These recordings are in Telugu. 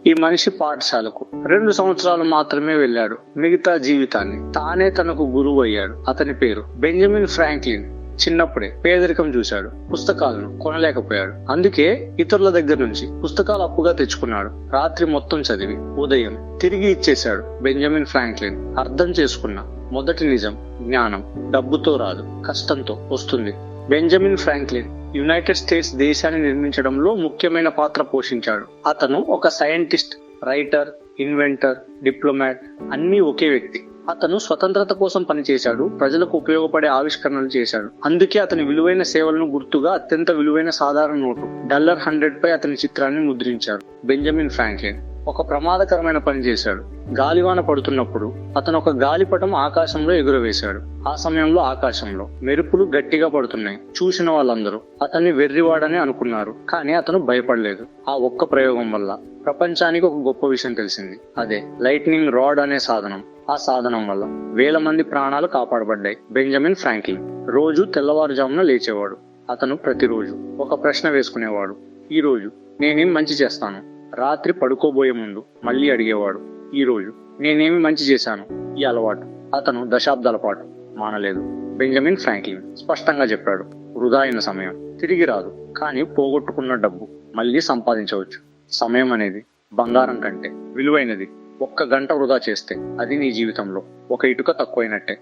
ఈ మనిషి పాఠశాలకు 2 సంవత్సరాలు మాత్రమే వెళ్ళాడు. మిగతా జీవితాన్ని తానే తనకు గురువు అయ్యాడు. అతని పేరు బెంజమిన్ ఫ్రాంక్లిన్. చిన్నప్పుడే పేదరికం చూశాడు. పుస్తకాలను కొనలేకపోయాడు. అందుకే ఇతరుల దగ్గర నుంచి పుస్తకాలు అప్పుగా తెచ్చుకున్నాడు. రాత్రి మొత్తం చదివి ఉదయం తిరిగి ఇచ్చేశాడు. బెంజమిన్ ఫ్రాంక్లిన్ అర్థం చేసుకున్న మొదటి నిజం జ్ఞానం డబ్బుతో రాదు, కష్టంతో వస్తుంది. బెంజమిన్ ఫ్రాంక్లిన్ యునైటెడ్ స్టేట్స్ దేశాన్ని నిర్మించడంలో ముఖ్యమైన పాత్ర పోషించాడు. అతను ఒక సైంటిస్ట్, రైటర్, ఇన్వెంటర్, డిప్లొమాట్ అన్నీ ఒకే వ్యక్తి. అతను స్వతంత్రత కోసం పనిచేశాడు. ప్రజలకు ఉపయోగపడే ఆవిష్కరణలు చేశాడు. అందుకే అతని విలువైన సేవలను గుర్తుగా అత్యంత విలువైన సాధారణ నోటు $100 పై అతని చిత్రాన్ని ముద్రించారు. బెంజమిన్ ఫ్రాంక్లిన్ ఒక ప్రమాదకరమైన పని చేశాడు. గాలివాన పడుతున్నప్పుడు అతను ఒక గాలిపటం ఆకాశంలో ఎగురవేశాడు. ఆ సమయంలో ఆకాశంలో మెరుపులు గట్టిగా పడుతున్నాయి. చూసిన వాళ్ళందరూ అతన్ని వెర్రివాడని అనుకున్నారు. కానీ అతను భయపడలేదు. ఆ ఒక్క ప్రయోగం వల్ల ప్రపంచానికి ఒక గొప్ప విషయం తెలిసింది. అదే లైట్నింగ్ రాడ్ అనే సాధనం. ఆ సాధనం వల్ల వేల మంది ప్రాణాలు కాపాడబడ్డాయి. బెంజమిన్ ఫ్రాంక్లిన్ రోజు తెల్లవారుజామున లేచేవాడు. అతను ప్రతిరోజు ఒక ప్రశ్న వేసుకునేవాడు. ఈ రోజు నేనేం మంచి చేస్తాను? రాత్రి పడుకోబోయే ముందు మళ్ళీ అడిగేవాడు, ఈ రోజు నేనేమి మంచి చేశాను? ఈ అలవాటు అతను దశాబ్దాల పాటు మానలేదు. బెంజమిన్ ఫ్రాంక్లిన్ స్పష్టంగా చెప్పాడు, వృధా అయిన సమయం తిరిగి రాదు, కానీ పోగొట్టుకున్న డబ్బు మళ్ళీ సంపాదించవచ్చు. సమయం అనేది బంగారం కంటే విలువైనది. 1 గంట వృధా చేస్తే అది నీ జీవితంలో ఒక ఇటుక తక్కువైనట్టే.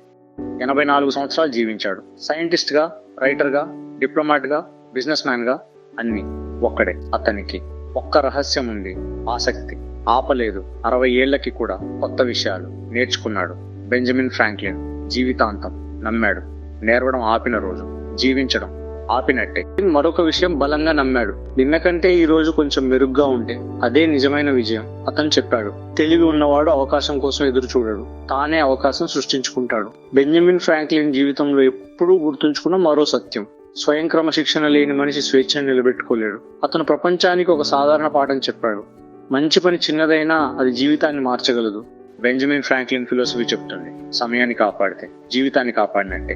84 సంవత్సరాలు జీవించాడు. సైంటిస్ట్ గా, రైటర్ గా, డిప్లొమాట్ గా, బిజినెస్ మ్యాన్ గా అన్ని ఒక్కడే. అతనికి ఒక్క రహస్యం ఉంది, ఆసక్తి. ఆపలేదు. 60 ఏళ్లకి కూడా కొత్త విషయాలు నేర్చుకున్నాడు. బెంజమిన్ ఫ్రాంక్లిన్ జీవితాంతం నమ్మాడు, నేర్వడం ఆపిన రోజు జీవించడం ఆపినట్టే. మరొక విషయం బలంగా నమ్మాడు, నిన్న కంటే ఈ రోజు కొంచెం మెరుగ్గా ఉంటే అదే నిజమైన విజయం. అతను చెప్పాడు, తెలివి ఉన్నవాడు అవకాశం కోసం ఎదురు చూడడు, తానే అవకాశం సృష్టించుకుంటాడు. బెంజమిన్ ఫ్రాంక్లిన్ జీవితంలో ఎప్పుడూ గుర్తుంచుకున్న మరో సత్యం, స్వయం క్రమశిక్షణ లేని మనిషి స్వేచ్ఛను నిలబెట్టుకోలేడు. అతను ప్రపంచానికి ఒక సాధారణ పాఠం చెప్పాడు, మంచి పని చిన్నదైనా అది జీవితాన్ని మార్చగలదు. బెంజమిన్ ఫ్రాంక్లిన్ ఫిలాసఫీ చెప్తుంది, సమయాన్ని కాపాడితే జీవితాన్ని కాపాడినట్టే.